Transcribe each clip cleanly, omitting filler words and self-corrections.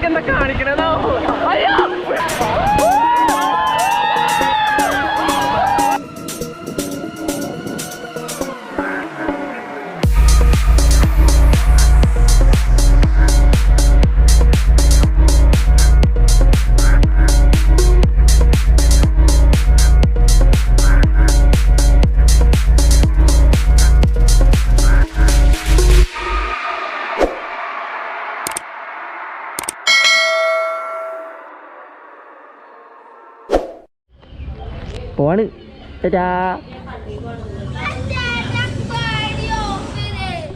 എന്താ കാണിക്കണോ? പോവാണ്.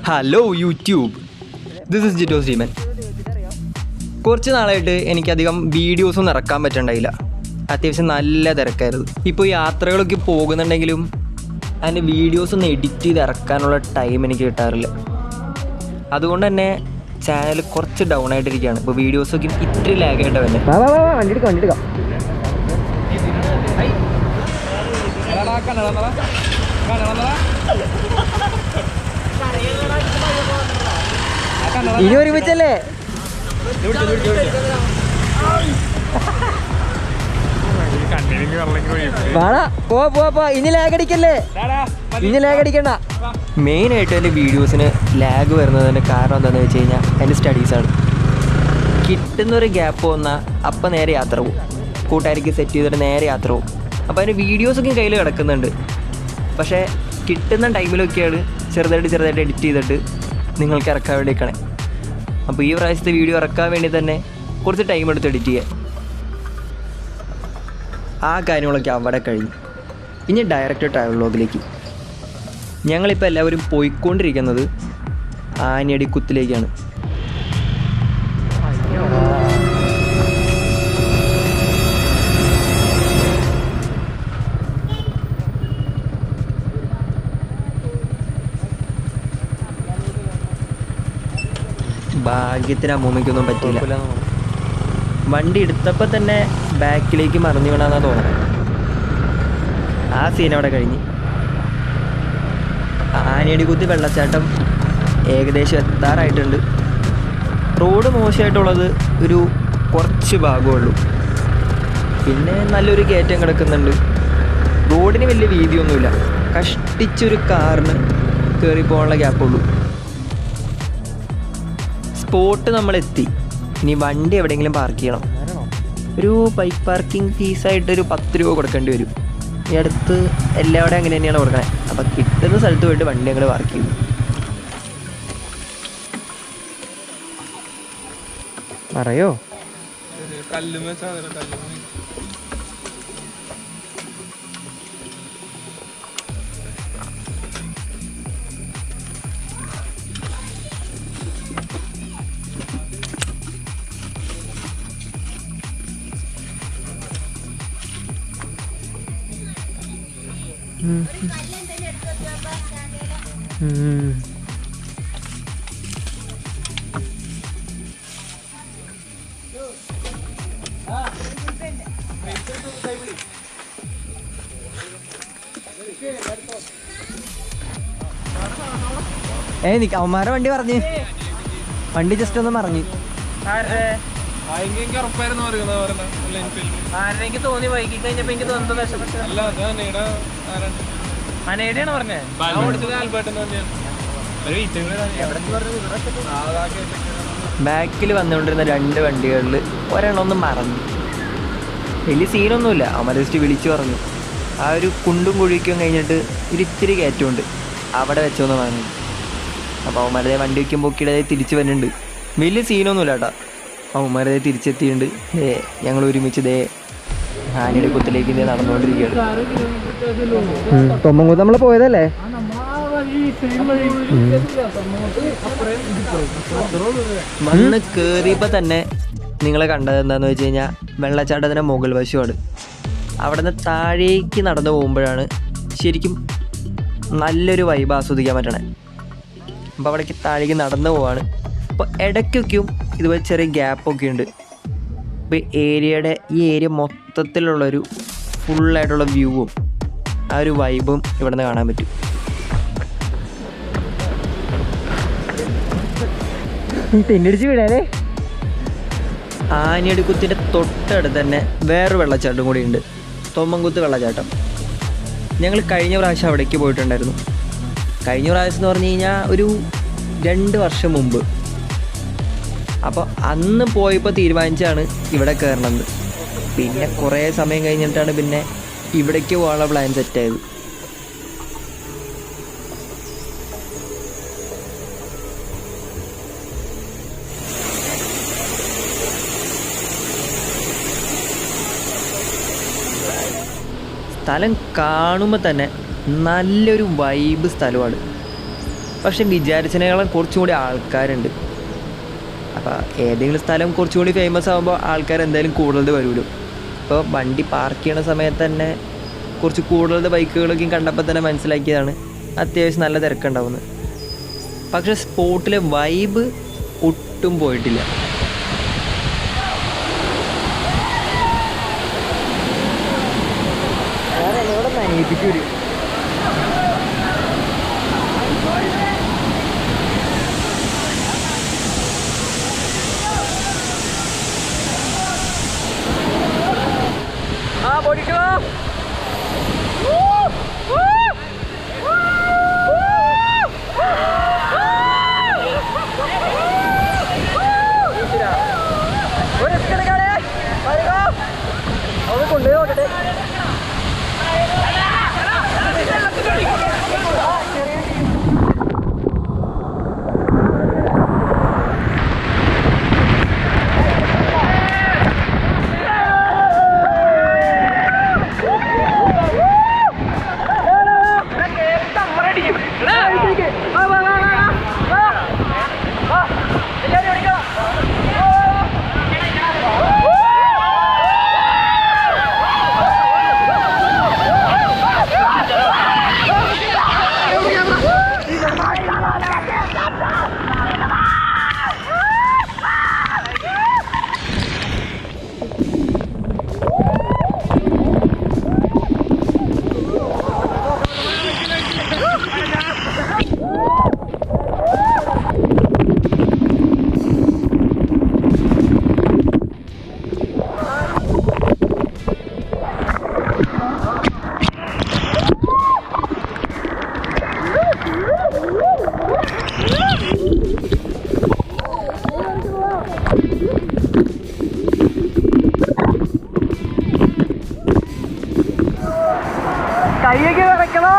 Hello YouTube, this is Jito stamen. കുറച്ച് നാളായിട്ട് എനിക്കധികം വീഡിയോസൊന്നും ഇറക്കാൻ പറ്റണ്ടായില്ല. അത്യാവശ്യം നല്ല തിരക്കായിരുന്നു. ഇപ്പോൾ യാത്രകളൊക്കെ പോകുന്നുണ്ടെങ്കിലും അതിൻ്റെ വീഡിയോസൊന്നും എഡിറ്റ് ചെയ്ത് ഇറക്കാനുള്ള ടൈം എനിക്ക് കിട്ടാറില്ല. അതുകൊണ്ട് തന്നെ ചാനൽ കുറച്ച് ഡൗൺ ആയിട്ടിരിക്കുകയാണ്. ഇപ്പോൾ വീഡിയോസൊക്കെ ഇത്തിരി ലാഗായിട്ട് തന്നെ. വണ്ടി എടുക്കാം. ഇനി ഒരുമിച്ചല്ലേ? ഇനി ലാഗടിക്കല്ലേ? ഇനി ലാഗടിക്കണ്ട. മെയിനായിട്ട് എൻ്റെ വീഡിയോസിന് ലാഗ് വരുന്നതിൻ്റെ കാരണം എന്താണെന്ന് വെച്ച് കഴിഞ്ഞാൽ എൻ്റെ സ്റ്റഡീസാണ്. കിട്ടുന്നൊരു ഗ്യാപ്പ് വന്നാൽ അപ്പം നേരെ യാത്ര പോകും. കൂട്ടുകാർക്ക് സെറ്റ് ചെയ്തിട്ട് നേരെ യാത്ര പോകും. അപ്പോൾ അതിന് വീഡിയോസൊക്കെ കയ്യിൽ കിടക്കുന്നുണ്ട്. പക്ഷേ കിട്ടുന്ന ടൈമിലൊക്കെയാണ് ചെറുതായിട്ട് എഡിറ്റ് ചെയ്തിട്ട് നിങ്ങൾക്ക് ഇറക്കാൻ വേണ്ടിയിരിക്കണേ. അപ്പോൾ ഈ പ്രാവശ്യത്തെ വീഡിയോ ഇറക്കാൻ വേണ്ടി തന്നെ കുറച്ച് ടൈം എടുത്ത് എഡിറ്റ് ചെയ്യാൻ. ആ കാര്യങ്ങളൊക്കെ അവിടെ കഴിഞ്ഞു. ഇനി ഡയറക്റ്റ് ട്രാവൽ വ്ലോഗിലേക്ക്. ഞങ്ങളിപ്പോൾ എല്ലാവരും പോയിക്കൊണ്ടിരിക്കുന്നത് ആനയടിക്കുത്തിലേക്കാണ്. ഭാഗ്യത്തിന് അമ്മൂമ്മയ്ക്കൊന്നും പറ്റിയില്ല. വണ്ടി എടുത്തപ്പോൾ തന്നെ ബാക്കിലേക്ക് മറിഞ്ഞു വീണാന്നാണ് തോന്നുന്നത്. ആ സീൻ അവിടെ കഴിഞ്ഞ്. ആനയടിക്കുത്ത് വെള്ളച്ചാട്ടം ഏകദേശം എത്താറായിട്ടുണ്ട്. റോഡ് മോശമായിട്ടുള്ളത് ഒരു കുറച്ച് ഭാഗമുള്ളൂ. പിന്നെ നല്ലൊരു കയറ്റം കിടക്കുന്നുണ്ട്. റോഡിന് വലിയ വീതിയൊന്നുമില്ല. കഷ്ടിച്ചൊരു കാറിന് കയറി പോകാനുള്ള ഗ്യാപ്പുള്ളൂ. സ്പോട്ട് നമ്മളെത്തി. ഇനി വണ്ടി എവിടെയെങ്കിലും പാർക്ക് ചെയ്യണം. ഒരു ബൈക്ക് പാർക്കിംഗ് ഫീസായിട്ടൊരു 10 രൂപ കൊടുക്കേണ്ടി വരും. ഈ അടുത്ത് എല്ലാവരും അങ്ങനെ തന്നെയാണ് കൊടുക്കണേ. അപ്പം കിട്ടുന്ന സ്ഥലത്ത് പോയിട്ട് വണ്ടി ഞങ്ങൾ പാർക്ക് ചെയ്യും. പറയോ? അവന്മാരെ വണ്ടി പറഞ്ഞു. വണ്ടി ജസ്റ്റ് ഒന്ന് മറിഞ്ഞു. തോന്നി വൈകി കഴിഞ്ഞപ്പോ എനിക്ക് അനേടിയാണ് പറഞ്ഞത്. ബാക്കിൽ വന്നുകൊണ്ടിരുന്ന 2 വണ്ടികളിൽ ഒരെണ്ണം ഒന്ന് മറന്നു. വലിയ സീനൊന്നുമില്ല. അവന്മാർ ജസ്റ്റ് വിളിച്ചു പറഞ്ഞു. ആ ഒരു കുണ്ടും കുഴിക്കും കഴിഞ്ഞിട്ട് ഒരിത്തിരി കയറ്റമുണ്ട്, അവിടെ വെച്ചോന്ന് പറഞ്ഞു. അപ്പോൾ അവന്മാരതേ വണ്ടി വയ്ക്കുമ്പോൾ പൊക്കിയുടെ തിരിച്ച് വരുന്നുണ്ട്. വലിയ സീനൊന്നുമില്ല കേട്ടോ. അവന്മാരതേ തിരിച്ചെത്തിയിട്ടുണ്ട്. ഞങ്ങൾ ഒരുമിച്ച് ഇതേ ആനയടിക്കുത്തിലേക്ക് ഇതേ നടന്നുകൊണ്ടിരിക്കുകയാണ്. തൊമ്മൻകുത്ത് നമ്മൾ പോയതല്ലേ? വന്ന് കയറിയപ്പോൾ തന്നെ നിങ്ങളെ കണ്ടത് എന്താണെന്ന് വെച്ച് കഴിഞ്ഞാൽ വെള്ളച്ചാട്ടത്തിൻ്റെ മുകൾ വശമാണ്. അവിടെ നിന്ന് താഴേക്ക് നടന്നു പോകുമ്പോഴാണ് ശരിക്കും നല്ലൊരു വൈബ് ആസ്വദിക്കാൻ പറ്റണേ. അപ്പോൾ അവിടേക്ക് താഴേക്ക് നടന്നു പോവാണ്. അപ്പോൾ ഇടയ്ക്കൊക്കെയും ഇതുപോലെ ചെറിയ ഗ്യാപ്പൊക്കെ ഉണ്ട്. അപ്പോൾ ഈ ഏരിയ മൊത്തത്തിലുള്ളൊരു ഫുള്ളായിട്ടുള്ള വ്യൂവും ആ ഒരു വൈബും ഇവിടെ നിന്ന് കാണാൻ പറ്റും. തെന്നടിച്ച് വിടാനേ ആനയടിക്കുത്തിൻ്റെ തൊട്ടടുത്ത് തന്നെ വേറൊരു വെള്ളച്ചാട്ടം കൂടിയുണ്ട്, തൊമ്മൻകുത്ത് വെള്ളച്ചാട്ടം. ഞങ്ങൾ കഴിഞ്ഞ പ്രാവശ്യം അവിടേക്ക് പോയിട്ടുണ്ടായിരുന്നു. കഴിഞ്ഞ പ്രാവശ്യം എന്ന് പറഞ്ഞു കഴിഞ്ഞാൽ ഒരു 2 വർഷം മുമ്പ്. അപ്പോൾ അന്ന് പോയപ്പോൾ തീരുമാനിച്ചാണ് ഇവിടെ കയറണമെന്ന്. പിന്നെ കുറേ സമയം കഴിഞ്ഞിട്ടാണ് പിന്നെ ഇവിടേക്ക് പോകാനുള്ള പ്ലാൻ സെറ്റായത്. സ്ഥലം കാണുമ്പോൾ തന്നെ നല്ലൊരു വൈബ് സ്ഥലമാണ്. പക്ഷെ വിചാരിച്ചതിനേക്കാളും കുറച്ചും കൂടി ആൾക്കാരുണ്ട്. അപ്പോൾ ഏതെങ്കിലും സ്ഥലം കുറച്ചും കൂടി ഫേമസ് ആകുമ്പോൾ ആൾക്കാർ എന്തായാലും കൂടുതൽ വരുമല്ലോ. ഇപ്പോൾ വണ്ടി പാർക്ക് ചെയ്യണ സമയത്ത് തന്നെ കുറച്ച് കൂടുതൽ ബൈക്കുകളൊക്കെയും കണ്ടപ്പോൾ തന്നെ മനസ്സിലാക്കിയതാണ് അത്യാവശ്യം നല്ല തിരക്കുണ്ടാവുന്നത്. പക്ഷെ സ്പോട്ടിലെ വൈബ് ഒട്ടും പോയിട്ടില്ല. നനയിപ്പിക്കൂര് പൊടിക്കോ. കൊണ്ടുപോയി നോക്കട്ടെ. കൈയൊക്കെ വിറക്കണോ?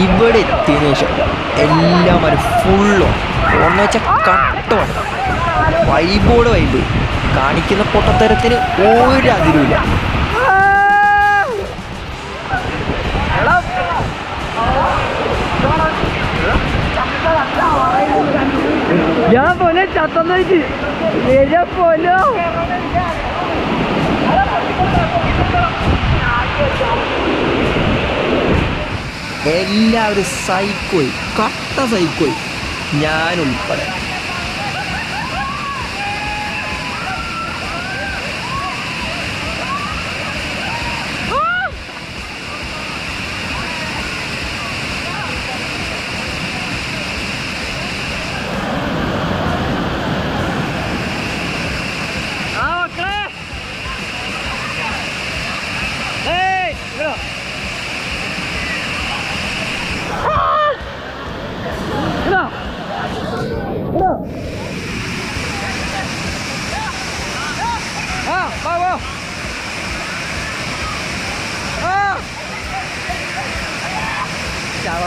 ഇവിടെ എത്തിയതിനു ശേഷം എല്ലാവരും ഫുള്ളോ ഒന്ന് വെച്ചാൽ കട്ടമാണ്. വൈബോട് വൈബ്, കാണിക്കുന്ന പൊട്ടത്തരത്തിന് ഒരു അതിരുമില്ല. ഞാൻ പോലെ ചത്തെന്ന് വെച്ച് പോലോ എല്ലാവരും സൈക്കോയി, കട്ട സൈക്കോയി, ഞാനുൾപ്പെടെ.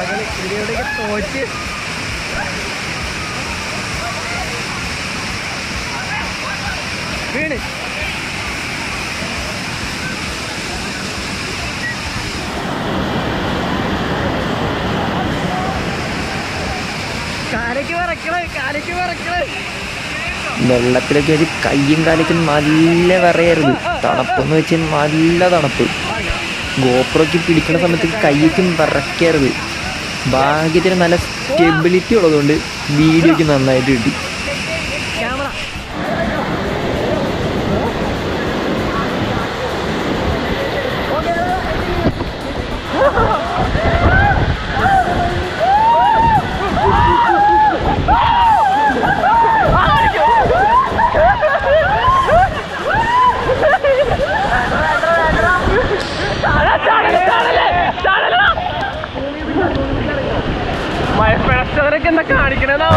ഇതിനോടൊക്കെ തോറ്റ് വീണ് വെള്ളത്തിലൊക്കെ വെച്ച് കയ്യും കാലയ്ക്കും നല്ല വിറയരുത്. തണുപ്പെന്ന് വെച്ചാൽ നല്ല തണുപ്പ്. ഗോപ്രോയ്ക്ക് പിടിക്കുന്ന സമയത്ത് കയ്യയ്ക്കും വിറയ്ക്കരുത്. ഭാഗ്യത്തിന് നല്ല സ്റ്റെബിലിറ്റി ഉള്ളതുകൊണ്ട് വീഡിയോയ്ക്ക് നന്നായിട്ട് കിട്ടി. മഴപ്പിഴച്ചവരൊക്കെ എന്താ കാണിക്കണേന്നാ.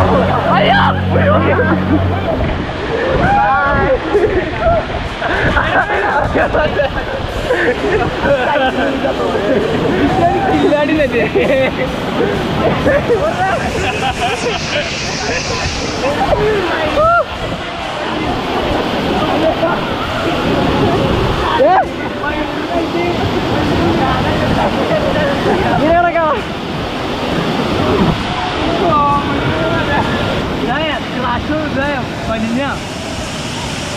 ഇല്ലാടില്ലേ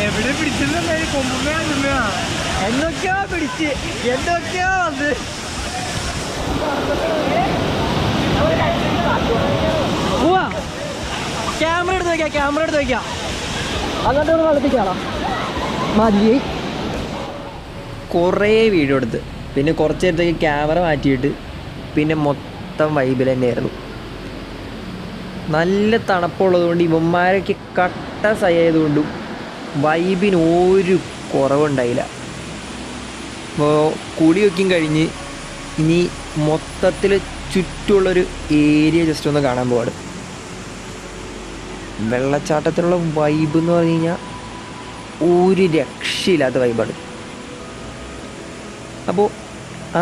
എവിടെ പിടിച്ചില്ല എന്തൊക്കെയോ പിടിച്ച് എന്തൊക്കെയോ അത് പോവാ. ക്യാമറ എടുത്ത് വയ്ക്കാം അങ്ങോട്ട് കളിപ്പിക്കാളോ. മതി കുറേ വീഡിയോ എടുത്ത് പിന്നെ കുറച്ച് നേരത്തേക്ക് ക്യാമറ മാറ്റിയിട്ട് പിന്നെ മൊത്തം വൈബിൽ തന്നെയായിരുന്നു. നല്ല തണുപ്പുള്ളതുകൊണ്ട് ഇവന്മാരൊക്കെ കട്ട സയായതുകൊണ്ടും വൈബിന് ഒരു കുറവുണ്ടായില്ല. അപ്പോൾ കുളിയൊക്കെയും കഴിഞ്ഞ് ഇനി മൊത്തത്തിൽ ചുറ്റുമുള്ളൊരു ഏരിയ ജസ്റ്റ് ഒന്ന് കാണാൻ പോവാണ്. വെള്ളച്ചാട്ടത്തിലുള്ള വൈബ് എന്ന് പറഞ്ഞു കഴിഞ്ഞാൽ ഒരു രക്ഷയില്ലാത്ത വൈബാണ്. അപ്പോൾ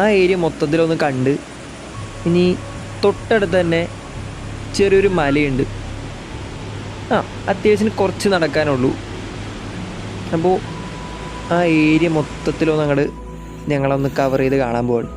ആ ഏരിയ മൊത്തത്തിലൊന്ന് കണ്ട് ഇനി തൊട്ടടുത്ത് തന്നെ ചെറിയൊരു മലയുണ്ട്. അത്യാവശ്യം കുറച്ച് നടക്കാനുള്ളൂ. അപ്പോൾ ആ ഏരിയ മൊത്തത്തിലൊന്ന് അങ്ങോട്ട് ഞങ്ങളൊന്ന് കവർ ചെയ്ത് കാണാൻ പോവാണ്.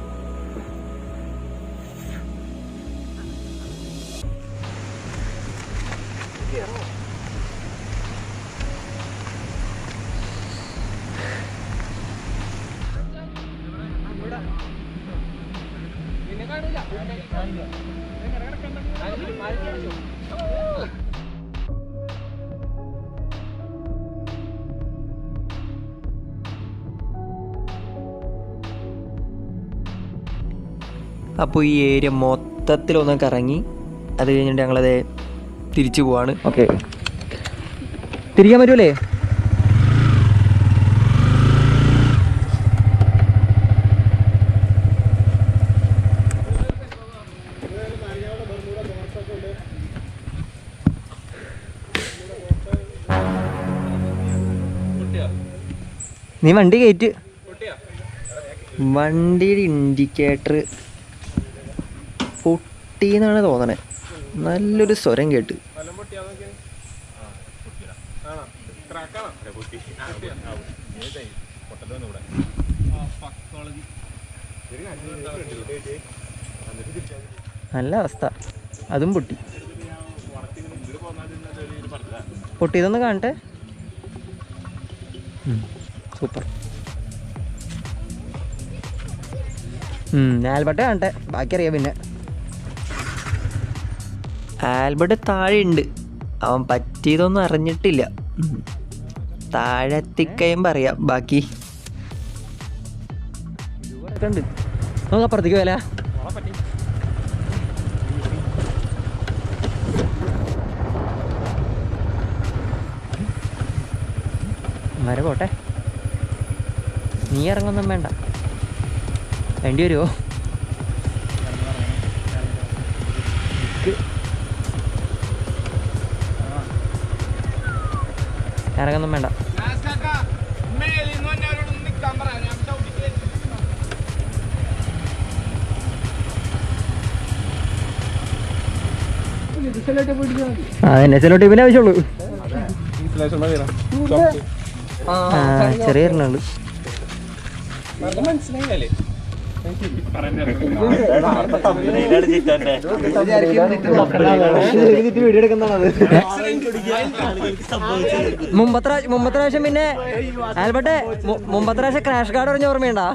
അപ്പോൾ ഈ ഏരിയ മൊത്തത്തിലൊന്ന് കറങ്ങി അത് കഴിഞ്ഞിട്ട് ഞങ്ങളത് തിരിച്ചു പോവാണ്. ഓക്കെ, തിരിക്കാൻ പറ്റൂലേ? നീ വണ്ടി കയറ്റ്. വണ്ടിയുടെ ഇൻഡിക്കേറ്റർ പൊട്ടിയെന്നാണ് തോന്നണേ. നല്ലൊരു സ്വരം കേട്ട്. നല്ല അവസ്ഥ. അതും പൊട്ടി. പൊട്ടിയതൊന്ന് കാണട്ടെ. സൂപ്പർ. ആൽബർട്ട് കാണട്ടെ, ബാക്കി അറിയാം. പിന്നെ ആൽബർട്ട് താഴെ ഉണ്ട്. അവൻ പറ്റിയതൊന്നും അറിഞ്ഞിട്ടില്ല. താഴെ എത്തിക്കയും പറയാം ബാക്കി. ഉണ്ട് നമുക്ക് അപ്പുറത്തേക്ക് വില വരെ പോട്ടെ. നീ ഇറങ്ങൊന്നും വേണ്ട. വേണ്ടി വരുമോ? ഇറങ്ങൊന്നും വേണ്ട. NSLOT പിന്നെ ആവശ്യമുള്ളൂ. ചെറിയ എണ്ണുണ്ട്. മുമ്പത്തെ പ്രാവശ്യം പിന്നെ ആൽബട്ടെ മുമ്പത്തെ പ്രാവശ്യം ക്രാഷ് കാർഡ് പറഞ്ഞ ഓർമ്മയുണ്ടാ?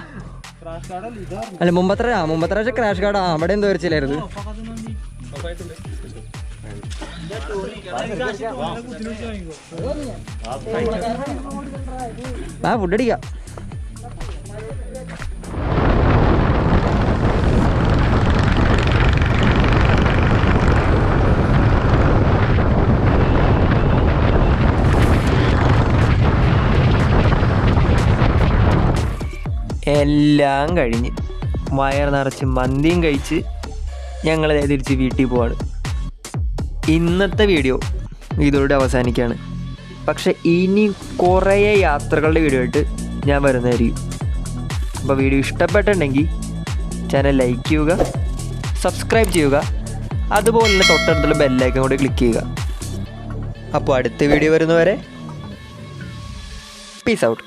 അല്ല മുമ്പത്തെ പ്രാവശ്യം ക്രാഷ് കാർഡ് അവിടെ എന്തോ വരച്ചില്ലായിരുന്നു. ഫുഡ് അടിക്കാം. എല്ലാം കഴിഞ്ഞ് വയർ നിറച്ച് മന്തിയും കഴിച്ച് ഞങ്ങൾ തിരിച്ച് വീട്ടിൽ പോവാണ്. ഇന്നത്തെ വീഡിയോ ഇതോടെ അവസാനിക്കുകയാണ്. പക്ഷെ ഇനി കുറേ യാത്രകളുടെ വീഡിയോ ആയിട്ട് ഞാൻ വരുന്നതായിരിക്കും. അപ്പോൾ വീഡിയോ ഇഷ്ടപ്പെട്ടിട്ടുണ്ടെങ്കിൽ ചാനൽ ലൈക്ക് ചെയ്യുക, സബ്സ്ക്രൈബ് ചെയ്യുക, അതുപോലെ തന്നെ തൊട്ടടുത്തുള്ള ബെല്ലൈക്കൺ കൂടി ക്ലിക്ക് ചെയ്യുക. അപ്പോൾ അടുത്ത വീഡിയോ വരുന്നവരെ പീസ് ഔട്ട്.